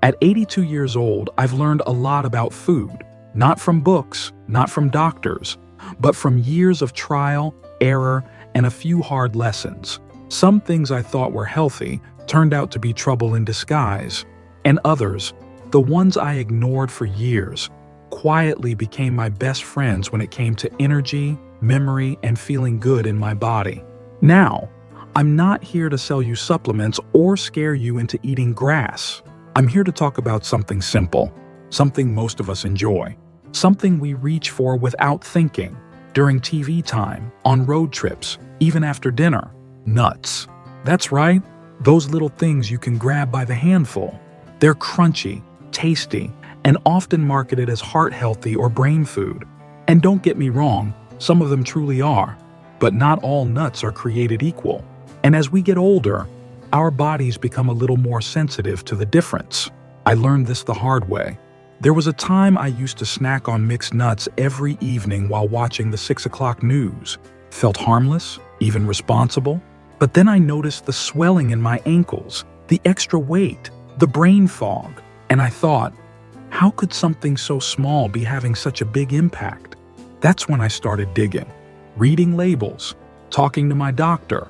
At 82 years old, I've learned a lot about food, not from books, not from doctors, but from years of trial, error, and a few hard lessons. Some things I thought were healthy turned out to be trouble in disguise, and others, the ones I ignored for years, quietly became my best friends when it came to energy, memory, and feeling good in my body. Now, I'm not here to sell you supplements or scare you into eating grass. I'm here to talk about something simple, something most of us enjoy, something we reach for without thinking, during TV time, on road trips, even after dinner. Nuts. That's right, those little things you can grab by the handful. They're crunchy, tasty, and often marketed as heart-healthy or brain food. And don't get me wrong, some of them truly are, but not all nuts are created equal. And as we get older, our bodies become a little more sensitive to the difference. I learned this the hard way. There was a time I used to snack on mixed nuts every evening while watching the 6 o'clock news. Felt harmless, even responsible. But then I noticed the swelling in my ankles, the extra weight, the brain fog, and I thought, how could something so small be having such a big impact? That's when I started digging, reading labels, talking to my doctor,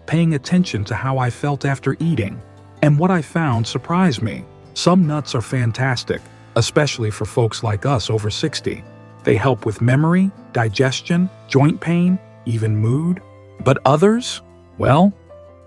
paying attention to how I felt after eating. And what I found surprised me. Some nuts are fantastic, especially for folks like us over 60. They help with memory, digestion, joint pain, even mood. But others? Well,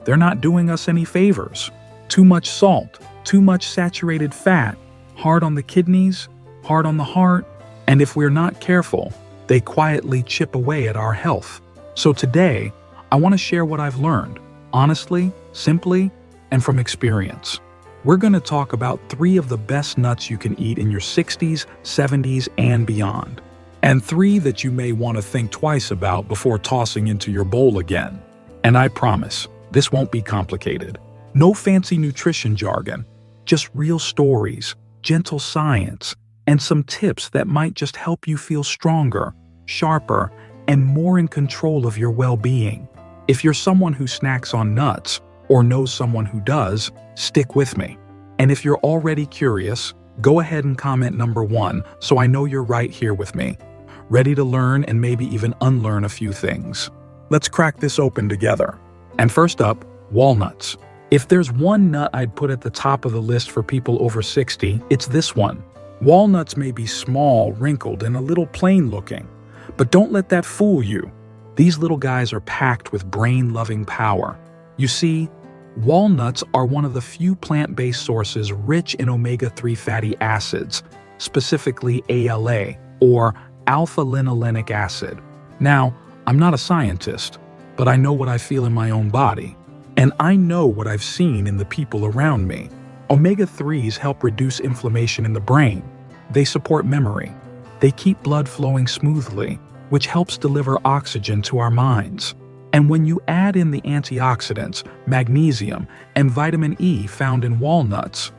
they're not doing us any favors. Too much salt, too much saturated fat, hard on the kidneys, hard on the heart, and if we're not careful, they quietly chip away at our health. So today, I want to share what I've learned, honestly, simply, and from experience. We're going to talk about 3 of the best nuts you can eat in your 60s, 70s, and beyond. And 3 that you may want to think twice about before tossing into your bowl again. And I promise, this won't be complicated. No fancy nutrition jargon, just real stories, gentle science, and some tips that might just help you feel stronger, sharper, and more in control of your well-being. If you're someone who snacks on nuts, or knows someone who does, stick with me. And if you're already curious, go ahead and comment number 1 so I know you're right here with me, ready to learn and maybe even unlearn a few things. Let's crack this open together. And first up, walnuts. If there's one nut I'd put at the top of the list for people over 60, it's this one. Walnuts may be small, wrinkled, and a little plain looking, but don't let that fool you. These little guys are packed with brain-loving power. You see, walnuts are one of the few plant-based sources rich in omega-3 fatty acids, specifically ALA, or alpha-linolenic acid. Now, I'm not a scientist, but I know what I feel in my own body. And I know what I've seen in the people around me. Omega-3s help reduce inflammation in the brain. They support memory. They keep blood flowing smoothly, which helps deliver oxygen to our minds. And when you add in the antioxidants, magnesium, and vitamin E found in walnuts,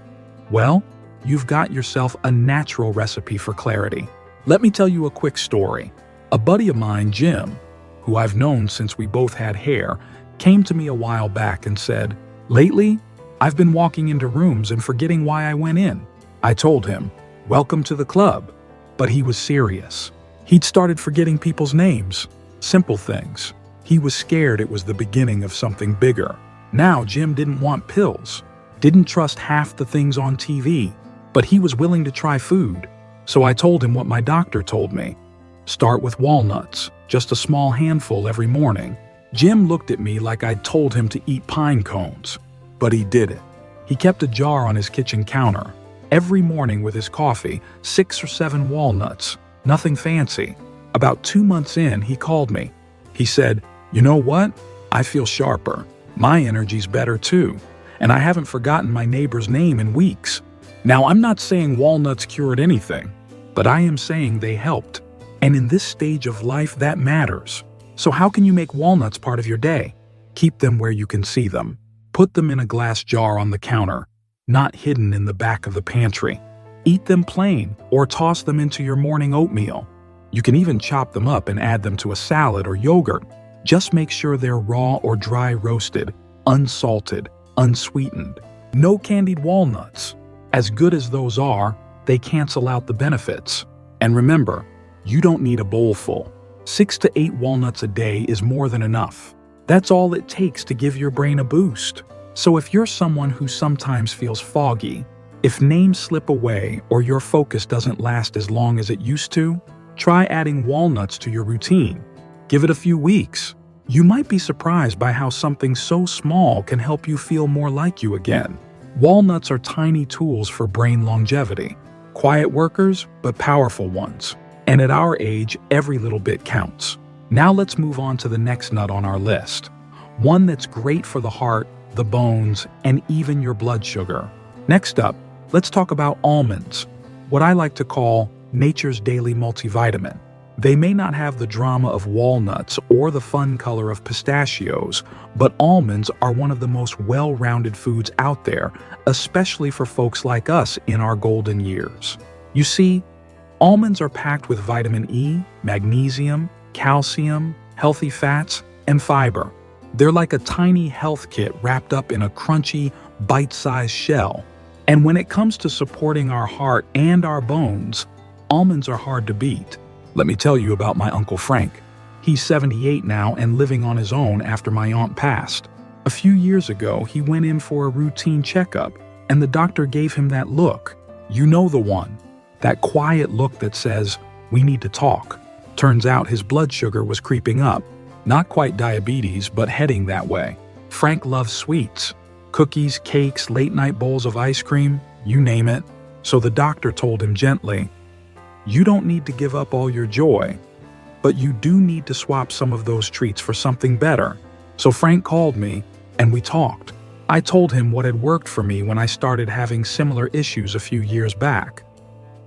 well, you've got yourself a natural recipe for clarity. Let me tell you a quick story. A buddy of mine, Jim, who I've known since we both had hair, came to me a while back and said, "Lately, I've been walking into rooms and forgetting why I went in." I told him, "Welcome to the club." But he was serious. He'd started forgetting people's names, simple things. He was scared it was the beginning of something bigger. Now Jim didn't want pills, didn't trust half the things on TV, but he was willing to try food. So I told him what my doctor told me. Start with walnuts, just a small handful every morning. Jim looked at me like I'd told him to eat pine cones, but he did it. He kept a jar on his kitchen counter. Every morning with his coffee, 6 or 7 walnuts, nothing fancy. About 2 months in, he called me. He said, "You know what? I feel sharper. My energy's better too, and I haven't forgotten my neighbor's name in weeks." Now, I'm not saying walnuts cured anything, but I am saying they helped. And in this stage of life, that matters. So how can you make walnuts part of your day? Keep them where you can see them. Put them in a glass jar on the counter, not hidden in the back of the pantry. Eat them plain or toss them into your morning oatmeal. You can even chop them up and add them to a salad or yogurt. Just make sure they're raw or dry roasted, unsalted, unsweetened. No candied walnuts. As good as those are, they cancel out the benefits. And remember, you don't need a bowl full. 6 to 8 walnuts a day is more than enough. That's all it takes to give your brain a boost. So if you're someone who sometimes feels foggy, if names slip away or your focus doesn't last as long as it used to, try adding walnuts to your routine. Give it a few weeks. You might be surprised by how something so small can help you feel more like you again. Walnuts are tiny tools for brain longevity. Quiet workers, but powerful ones. And at our age, every little bit counts. Now let's move on to the next nut on our list. One that's great for the heart, the bones, and even your blood sugar. Next up, let's talk about almonds, what I like to call nature's daily multivitamin. They may not have the drama of walnuts or the fun color of pistachios, but almonds are one of the most well-rounded foods out there, especially for folks like us in our golden years. You see, almonds are packed with vitamin E, magnesium, calcium, healthy fats, and fiber. They're like a tiny health kit wrapped up in a crunchy, bite-sized shell. And when it comes to supporting our heart and our bones, almonds are hard to beat. Let me tell you about my Uncle Frank. He's 78 now and living on his own after my aunt passed. A few years ago, he went in for a routine checkup, and the doctor gave him that look. You know the one. That quiet look that says, "We need to talk." Turns out his blood sugar was creeping up. Not quite diabetes, but heading that way. Frank loves sweets. Cookies, cakes, late-night bowls of ice cream, you name it. So the doctor told him gently, "You don't need to give up all your joy, but you do need to swap some of those treats for something better." So Frank called me, and we talked. I told him what had worked for me when I started having similar issues a few years back.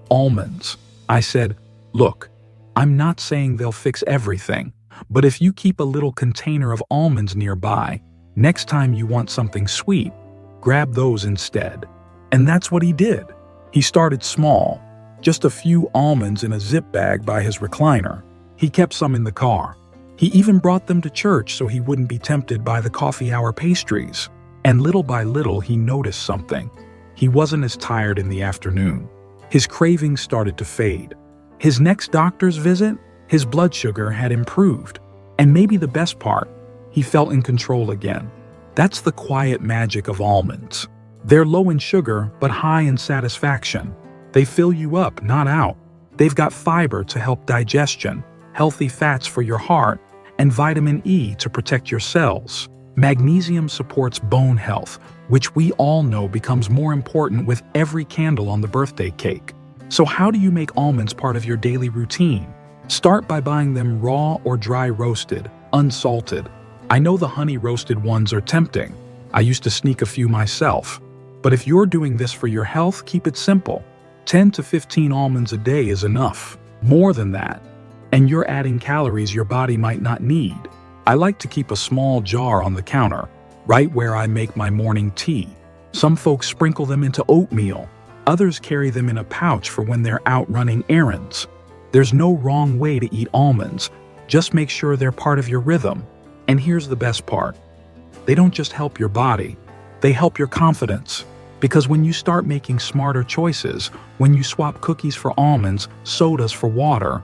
Almonds. I said, "Look, I'm not saying they'll fix everything, but if you keep a little container of almonds nearby, next time you want something sweet, grab those instead." And that's what he did. He started small, just a few almonds in a zip bag by his recliner. He kept some in the car. He even brought them to church so he wouldn't be tempted by the coffee hour pastries. And little by little, he noticed something. He wasn't as tired in the afternoon. His cravings started to fade. His next doctor's visit, his blood sugar had improved. And maybe the best part, he felt in control again. That's the quiet magic of almonds. They're low in sugar, but high in satisfaction. They fill you up, not out. They've got fiber to help digestion, healthy fats for your heart, and vitamin E to protect your cells. Magnesium supports bone health, which we all know becomes more important with every candle on the birthday cake. So how do you make almonds part of your daily routine? Start by buying them raw or dry roasted, unsalted. I know the honey roasted ones are tempting. I used to sneak a few myself. But if you're doing this for your health, keep it simple. 10 to 15 almonds a day is enough. More than that. And you're adding calories your body might not need. I like to keep a small jar on the counter, right where I make my morning tea. Some folks sprinkle them into oatmeal. Others carry them in a pouch for when they're out running errands. There's no wrong way to eat almonds. Just make sure they're part of your rhythm. And here's the best part. They don't just help your body. They help your confidence. Because when you start making smarter choices, when you swap cookies for almonds, sodas for water,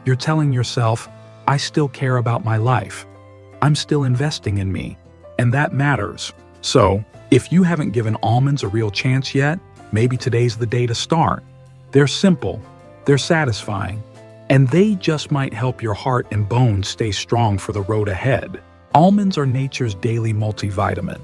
you're telling yourself, I still care about my life. I'm still investing in me. And that matters. So, if you haven't given almonds a real chance yet, maybe today's the day to start. They're simple, they're satisfying, and they just might help your heart and bones stay strong for the road ahead. Almonds are nature's daily multivitamin.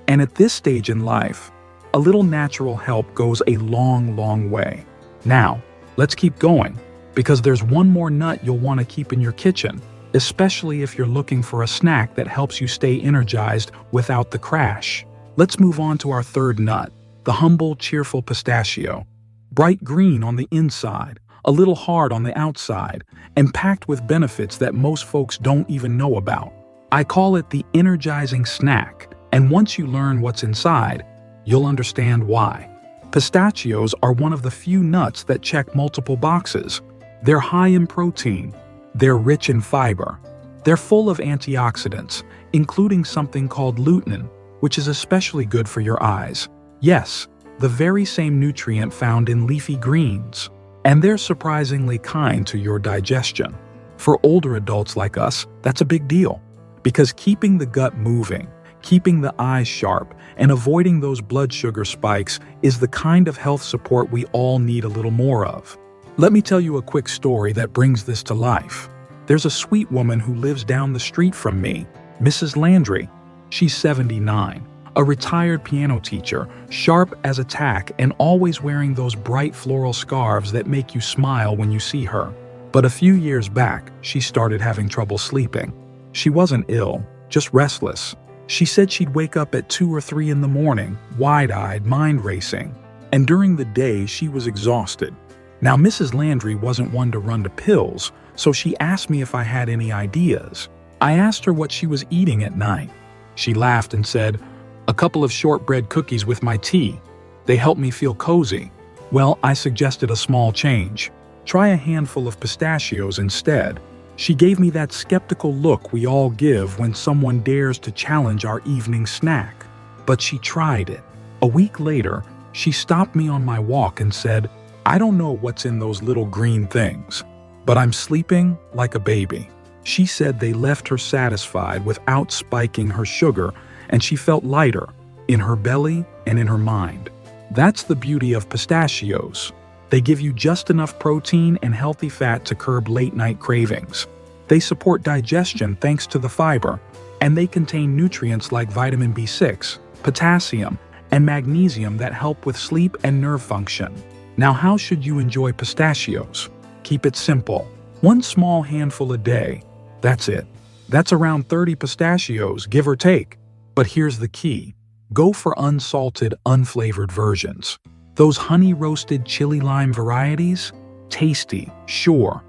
And at this stage in life, a little natural help goes a long, long way. Now, let's keep going, because there's one more nut you'll want to keep in your kitchen, especially if you're looking for a snack that helps you stay energized without the crash. Let's move on to our third nut, the humble, cheerful pistachio. Bright green on the inside, a little hard on the outside, and packed with benefits that most folks don't even know about. I call it the energizing snack, and once you learn what's inside, you'll understand why. Pistachios are one of the few nuts that check multiple boxes. They're high in protein. They're rich in fiber. They're full of antioxidants, including something called lutein, which is especially good for your eyes. Yes, the very same nutrient found in leafy greens. And they're surprisingly kind to your digestion. For older adults like us, that's a big deal, because keeping the gut moving, keeping the eyes sharp, and avoiding those blood sugar spikes is the kind of health support we all need a little more of. Let me tell you a quick story that brings this to life. There's a sweet woman who lives down the street from me, Mrs. Landry. She's 79, a retired piano teacher, sharp as a tack and always wearing those bright floral scarves that make you smile when you see her. But a few years back, she started having trouble sleeping. She wasn't ill, just restless. She said she'd wake up at 2 or 3 in the morning, wide-eyed, mind racing. And during the day, she was exhausted. Now, Mrs. Landry wasn't one to run to pills, so she asked me if I had any ideas. I asked her what she was eating at night. She laughed and said, "A couple of shortbread cookies with my tea. They help me feel cozy." Well, I suggested a small change. Try a handful of pistachios instead. She gave me that skeptical look we all give when someone dares to challenge our evening snack. But she tried it. A week later, she stopped me on my walk and said, "I don't know what's in those little green things, but I'm sleeping like a baby." She said they left her satisfied without spiking her sugar, and she felt lighter in her belly and in her mind. That's the beauty of pistachios. They give you just enough protein and healthy fat to curb late-night cravings. They support digestion thanks to the fiber, and they contain nutrients like vitamin B6, potassium, and magnesium that help with sleep and nerve function. Now, how should you enjoy pistachios? Keep it simple. 1 small handful a day. That's it. That's around 30 pistachios, give or take. But here's the key. Go for unsalted, unflavored versions. Those honey-roasted chili lime varieties? Tasty, sure.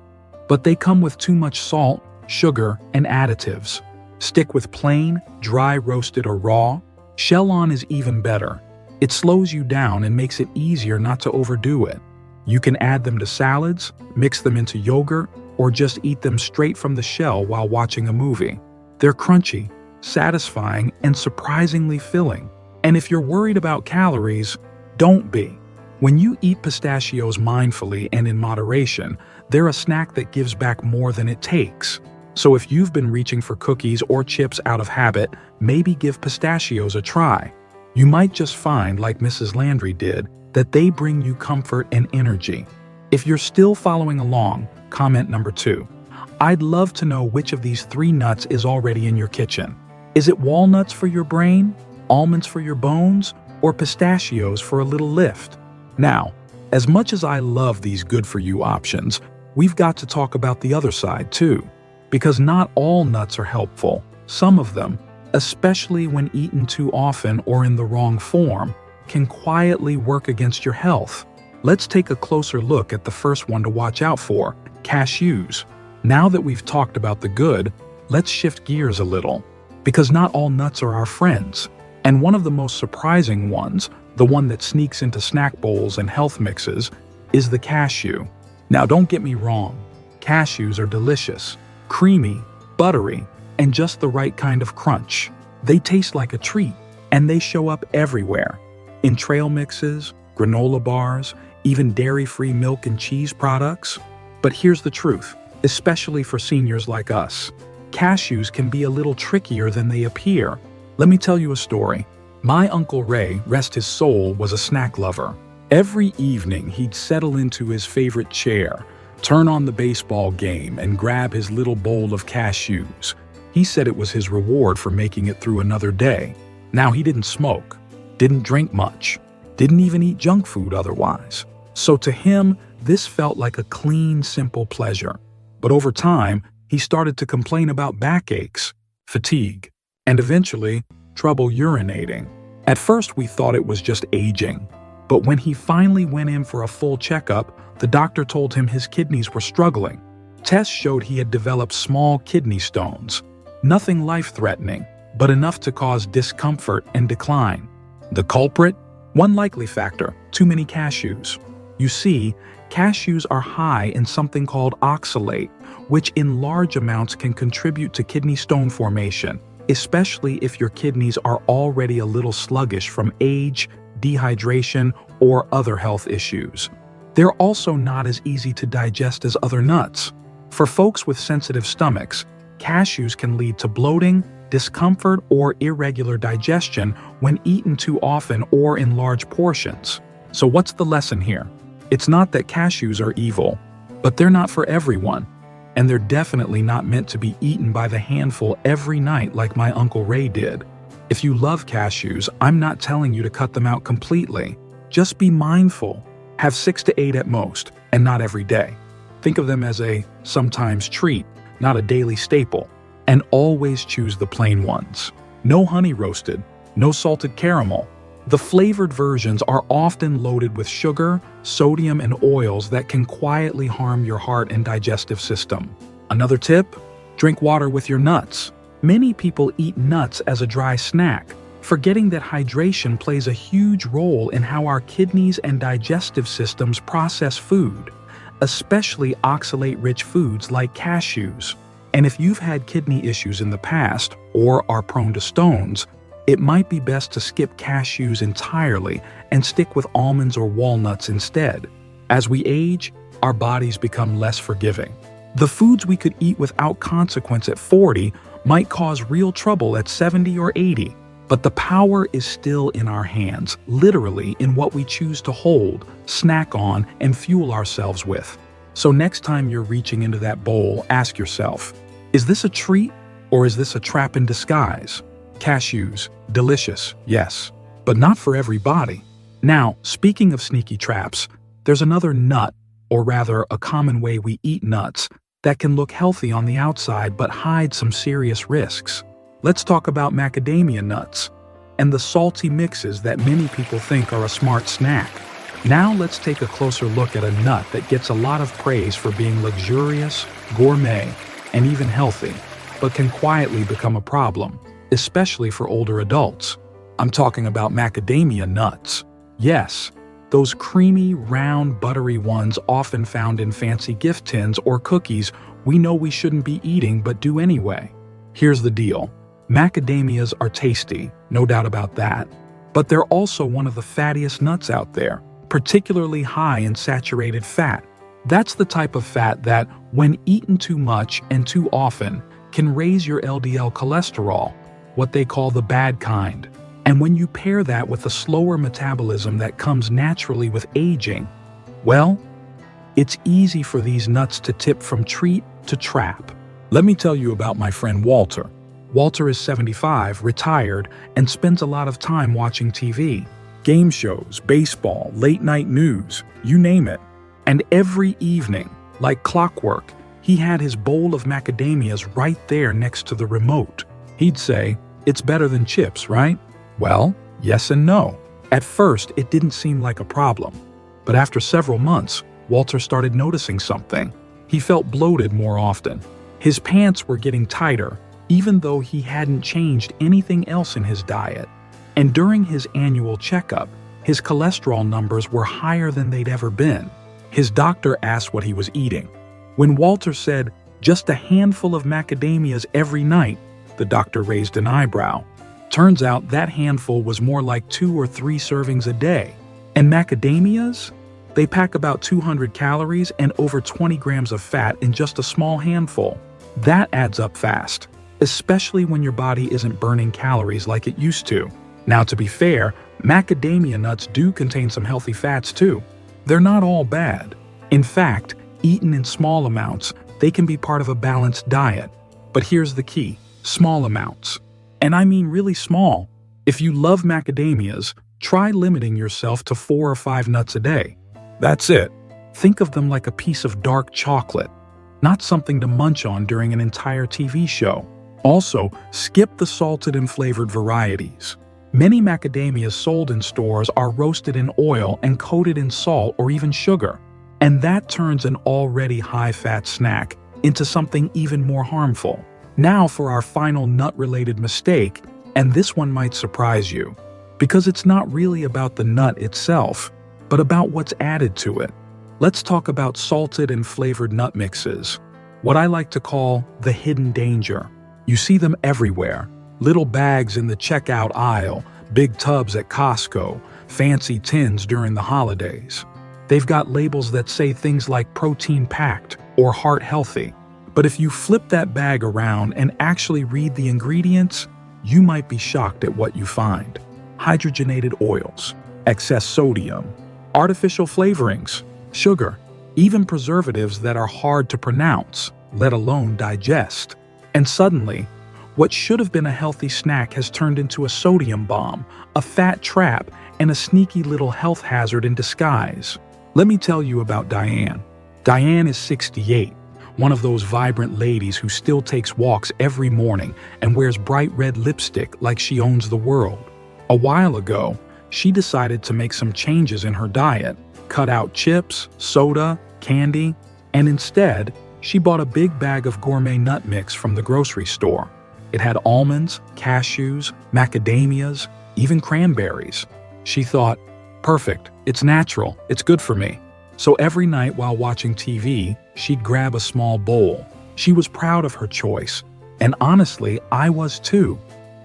But they come with too much salt, sugar, and additives. Stick with plain, dry roasted or raw. Shell-on is even better. It slows you down and makes it easier not to overdo it. You can add them to salads, mix them into yogurt, or just eat them straight from the shell while watching a movie. They're crunchy, satisfying, and surprisingly filling. And if you're worried about calories, don't be. When you eat pistachios mindfully and in moderation, they're a snack that gives back more than it takes. So if you've been reaching for cookies or chips out of habit, maybe give pistachios a try. You might just find, like Mrs. Landry did, that they bring you comfort and energy. If you're still following along, comment number 2. I'd love to know which of these 3 nuts is already in your kitchen. Is it walnuts for your brain, almonds for your bones, or pistachios for a little lift? Now, as much as I love these good-for-you options, we've got to talk about the other side too. Because not all nuts are helpful. Some of them, especially when eaten too often or in the wrong form, can quietly work against your health. Let's take a closer look at the first one to watch out for, cashews. Now that we've talked about the good, let's shift gears a little. Because not all nuts are our friends. And one of the most surprising ones, the one that sneaks into snack bowls and health mixes, is the cashew. Now don't get me wrong, cashews are delicious, creamy, buttery, and just the right kind of crunch. They taste like a treat, and they show up everywhere. In trail mixes, granola bars, even dairy-free milk and cheese products. But here's the truth, especially for seniors like us. Cashews can be a little trickier than they appear. Let me tell you a story. My Uncle Ray, rest his soul, was a snack lover. Every evening he'd settle into his favorite chair, turn on the baseball game, and grab his little bowl of cashews. He said it was his reward for making it through another day. Now, he didn't smoke, didn't drink much, didn't even eat junk food otherwise. So to him, this felt like a clean, simple pleasure. But over time, he started to complain about backaches, fatigue, and eventually, trouble urinating. At first, we thought it was just aging. But when he finally went in for a full checkup, the doctor told him his kidneys were struggling. Tests showed he had developed small kidney stones. Nothing life-threatening, but enough to cause discomfort and decline. The culprit? One likely factor, too many cashews. You see, cashews are high in something called oxalate, which in large amounts can contribute to kidney stone formation, especially if your kidneys are already a little sluggish from age, dehydration, or other health issues. They're also not as easy to digest as other nuts. For folks with sensitive stomachs, cashews can lead to bloating, discomfort, or irregular digestion when eaten too often or in large portions. So what's the lesson here? It's not that cashews are evil, but they're not for everyone. And they're definitely not meant to be eaten by the handful every night like my Uncle Ray did. If you love cashews, I'm not telling you to cut them out completely. Just be mindful. Have 6 to 8 at most, and not every day. Think of them as a sometimes treat, not a daily staple. And always choose the plain ones. No honey roasted, no salted caramel. The flavored versions are often loaded with sugar, sodium, and oils that can quietly harm your heart and digestive system. Another tip? Drink water with your nuts. Many people eat nuts as a dry snack, forgetting that hydration plays a huge role in how our kidneys and digestive systems process food, especially oxalate-rich foods like cashews. And if you've had kidney issues in the past or are prone to stones, it might be best to skip cashews entirely and stick with almonds or walnuts instead. As we age, our bodies become less forgiving. The foods we could eat without consequence at 40 might cause real trouble at 70 or 80. But the power is still in our hands, literally in what we choose to hold, snack on, and fuel ourselves with. So next time you're reaching into that bowl, ask yourself, is this a treat or is this a trap in disguise? Cashews, delicious, yes, but not for everybody. Now, speaking of sneaky traps, there's another nut, or rather a common way we eat nuts, that can look healthy on the outside but hide some serious risks. Let's talk about macadamia nuts and the salty mixes that many people think are a smart snack. Now let's take a closer look at a nut that gets a lot of praise for being luxurious, gourmet, and even healthy, but can quietly become a problem, especially for older adults. I'm talking about macadamia nuts. Yes, those creamy, round, buttery ones often found in fancy gift tins or cookies we know we shouldn't be eating but do anyway. Here's the deal. Macadamias are tasty, no doubt about that, but they're also one of the fattiest nuts out there, particularly high in saturated fat. That's the type of fat that, when eaten too much and too often, can raise your LDL cholesterol, what they call the bad kind. And when you pair that with a slower metabolism that comes naturally with aging, well, it's easy for these nuts to tip from treat to trap. Let me tell you about my friend Walter. Walter is 75, retired, and spends a lot of time watching TV. Game shows, baseball, late-night news, you name it. And every evening, like clockwork, he had his bowl of macadamias right there next to the remote. He'd say, "It's better than chips, right?" Well, yes and no. At first, it didn't seem like a problem. But after several months, Walter started noticing something. He felt bloated more often. His pants were getting tighter, even though he hadn't changed anything else in his diet. And during his annual checkup, his cholesterol numbers were higher than they'd ever been. His doctor asked what he was eating. When Walter said, "Just a handful of macadamias every night," the doctor raised an eyebrow. Turns out that handful was more like 2 or 3 servings a day. And macadamias? They pack about 200 calories and over 20 grams of fat in just a small handful. That adds up fast, especially when your body isn't burning calories like it used to. Now, to be fair, macadamia nuts do contain some healthy fats too. They're not all bad. In fact, eaten in small amounts, they can be part of a balanced diet. But here's the key: small amounts. And I mean really small. If you love macadamias, try limiting yourself to 4 or 5 nuts a day. That's it. Think of them like a piece of dark chocolate, not something to munch on during an entire TV show. Also, skip the salted and flavored varieties. Many macadamias sold in stores are roasted in oil and coated in salt or even sugar. And that turns an already high-fat snack into something even more harmful. Now for our final nut-related mistake, and this one might surprise you, because it's not really about the nut itself, but about what's added to it. Let's talk about salted and flavored nut mixes, what I like to call the hidden danger. You see them everywhere, little bags in the checkout aisle, Big tubs at Costco, fancy tins during the holidays. They've got labels that say things like protein-packed or heart-healthy. But if you flip that bag around and actually read the ingredients, you might be shocked at what you find. Hydrogenated oils, excess sodium, artificial flavorings, sugar, even preservatives that are hard to pronounce, let alone digest. And suddenly, what should have been a healthy snack has turned into a sodium bomb, a fat trap, and a sneaky little health hazard in disguise. Let me tell you about Diane. Diane is 68, one of those vibrant ladies who still takes walks every morning and wears bright red lipstick like she owns the world. A while ago, she decided to make some changes in her diet, cut out chips, soda, candy, and instead, she bought a big bag of gourmet nut mix from the grocery store. It had almonds, cashews, macadamias, even cranberries. She thought, perfect, it's natural, it's good for me. So every night while watching TV, she'd grab a small bowl. She was proud of her choice, and honestly, I was too.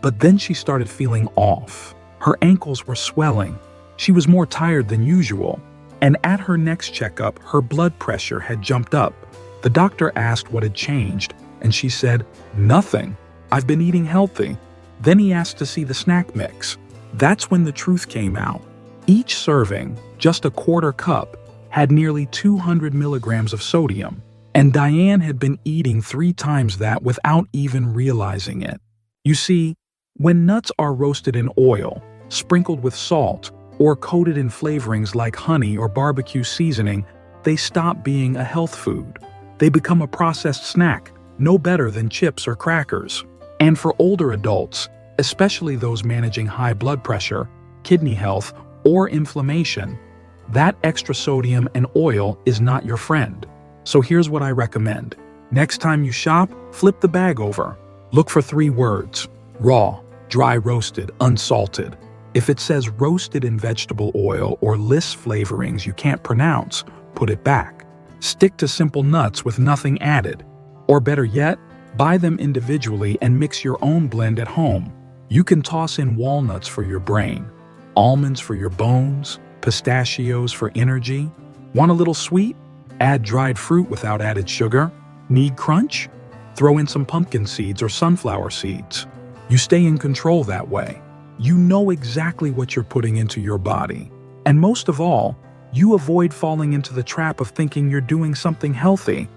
But then she started feeling off. Her ankles were swelling. She was more tired than usual. And at her next checkup, her blood pressure had jumped up. The doctor asked what had changed, and she said, "Nothing. I've been eating healthy." Then he asked to see the snack mix. That's when the truth came out. Each serving, just a quarter cup, had nearly 200 milligrams of sodium, and Diane had been eating 3 times that without even realizing it. You see, when nuts are roasted in oil, sprinkled with salt, or coated in flavorings like honey or barbecue seasoning, they stop being a health food. They become a processed snack, no better than chips or crackers. And for older adults, especially those managing high blood pressure, kidney health, or inflammation, that extra sodium and oil is not your friend. So here's what I recommend. Next time you shop, flip the bag over. Look for 3 words: raw, dry roasted, unsalted. If it says roasted in vegetable oil or lists flavorings you can't pronounce, put it back. Stick to simple nuts with nothing added. Or better yet, buy them individually and mix your own blend at home. You can toss in walnuts for your brain, almonds for your bones, pistachios for energy. Want a little sweet? Add dried fruit without added sugar. Need crunch? Throw in some pumpkin seeds or sunflower seeds. You stay in control that way. You know exactly what you're putting into your body. And most of all, you avoid falling into the trap of thinking you're doing something healthy,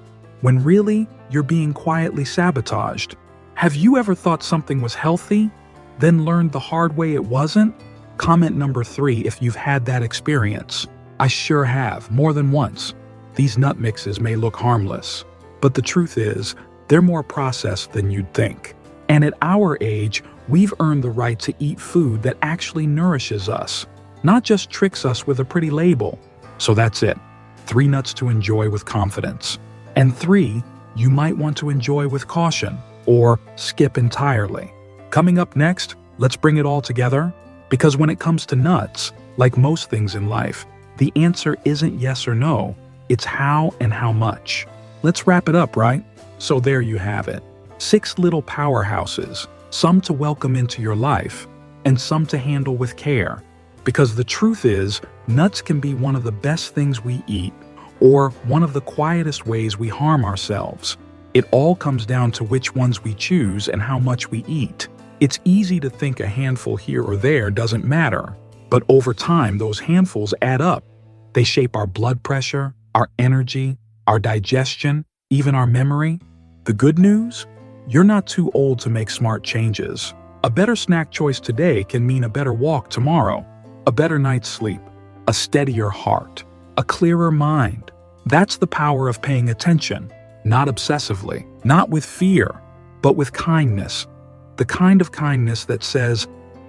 when really, you're being quietly sabotaged. Have you ever thought something was healthy, then learned the hard way it wasn't? Comment number 3 if you've had that experience. I sure have, more than once. These nut mixes may look harmless, but the truth is, they're more processed than you'd think. And at our age, we've earned the right to eat food that actually nourishes us, not just tricks us with a pretty label. So that's it. 3 nuts to enjoy with confidence. And 3 you might want to enjoy with caution, or skip entirely. Coming up next, let's bring it all together. Because when it comes to nuts, like most things in life, the answer isn't yes or no, it's how and how much. Let's wrap it up, right? So there you have it. 6 little powerhouses, some to welcome into your life, and some to handle with care. Because the truth is, nuts can be one of the best things we eat, or one of the quietest ways we harm ourselves. It all comes down to which ones we choose and how much we eat. It's easy to think a handful here or there doesn't matter, but over time those handfuls add up. They shape our blood pressure, our energy, our digestion, even our memory. The good news? You're not too old to make smart changes. A better snack choice today can mean a better walk tomorrow, a better night's sleep, a steadier heart, a clearer mind. That's the power of paying attention, not obsessively, not with fear, but with kindness. The kind of kindness that says,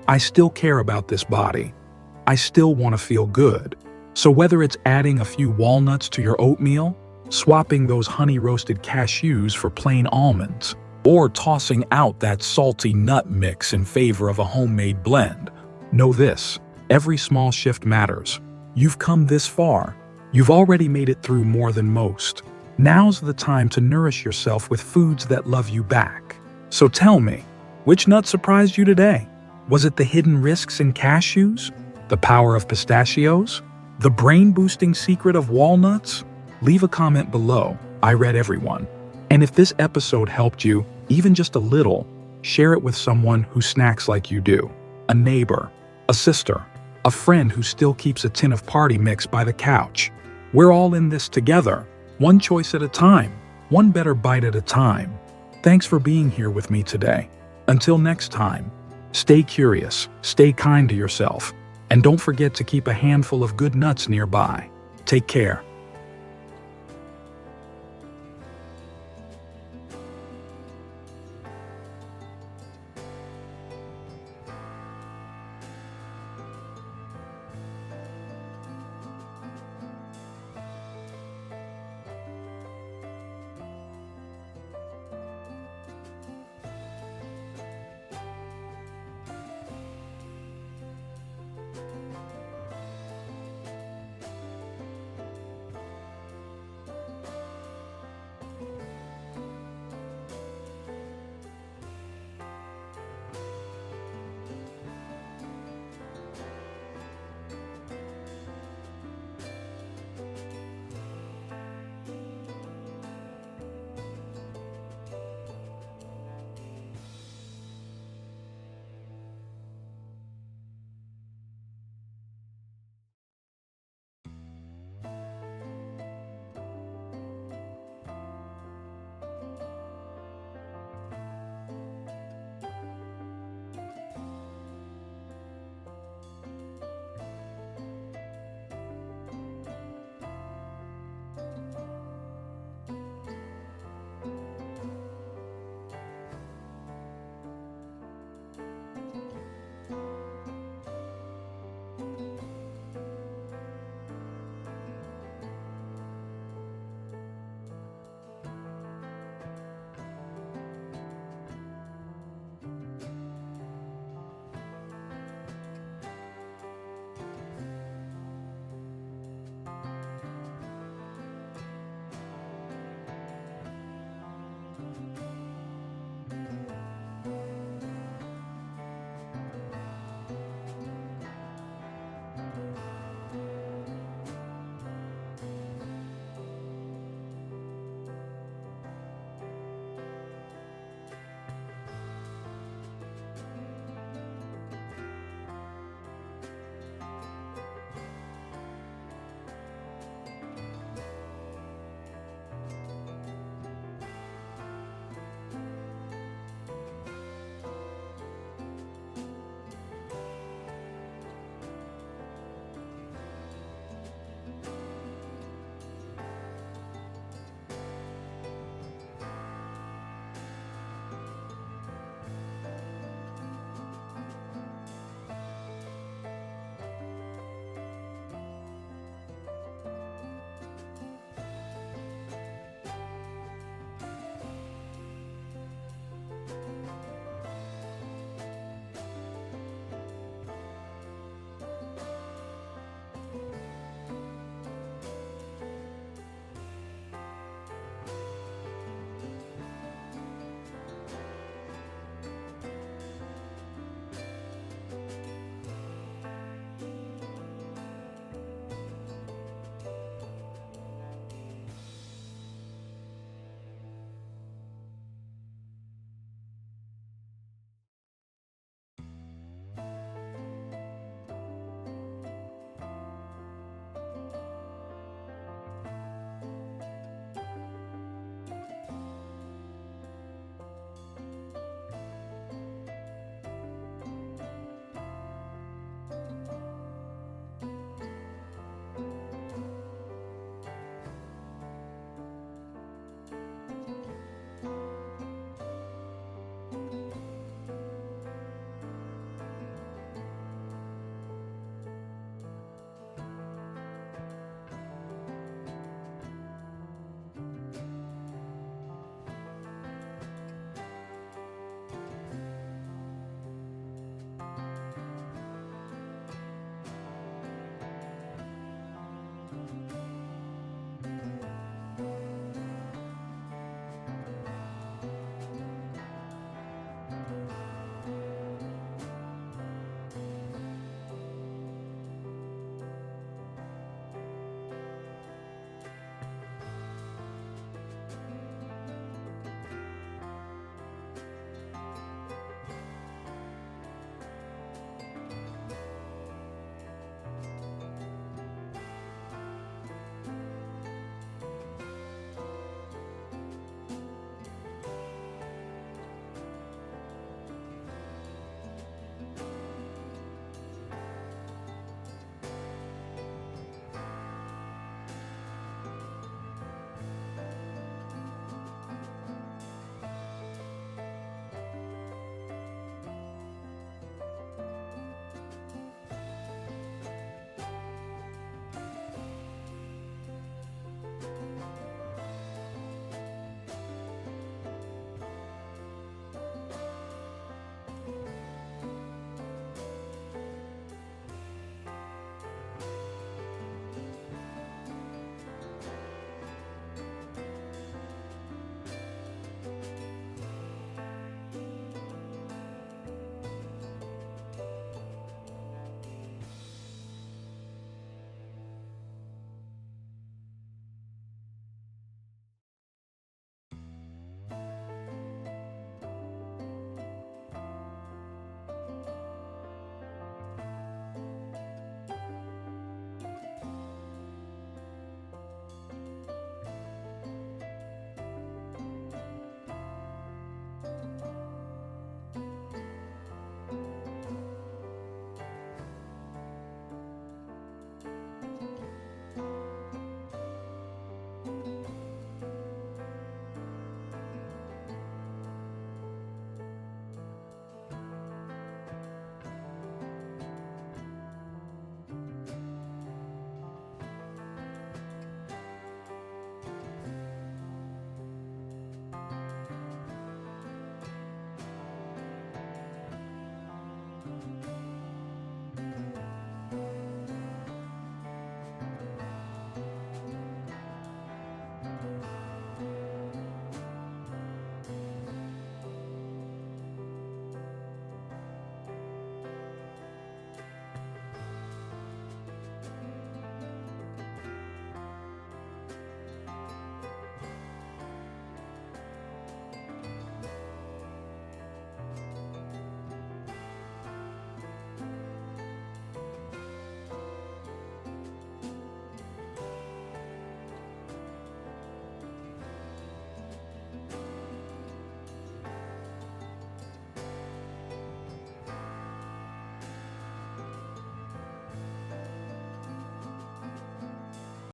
I still care about this body. I still want to feel good. So whether it's adding a few walnuts to your oatmeal, swapping those honey-roasted cashews for plain almonds, or tossing out that salty nut mix in favor of a homemade blend, know this: every small shift matters. You've come this far. You've already made it through more than most. Now's the time to nourish yourself with foods that love you back. So tell me, which nut surprised you today? Was it the hidden risks in cashews? The power of pistachios? The brain-boosting secret of walnuts? Leave a comment below. I read everyone. And if this episode helped you, even just a little, share it with someone who snacks like you do. A neighbor, a sister, a friend who still keeps a tin of party mix by the couch. We're all in this together, one choice at a time, one better bite at a time. Thanks for being here with me today. Until next time, stay curious, stay kind to yourself, and don't forget to keep a handful of good nuts nearby. Take care.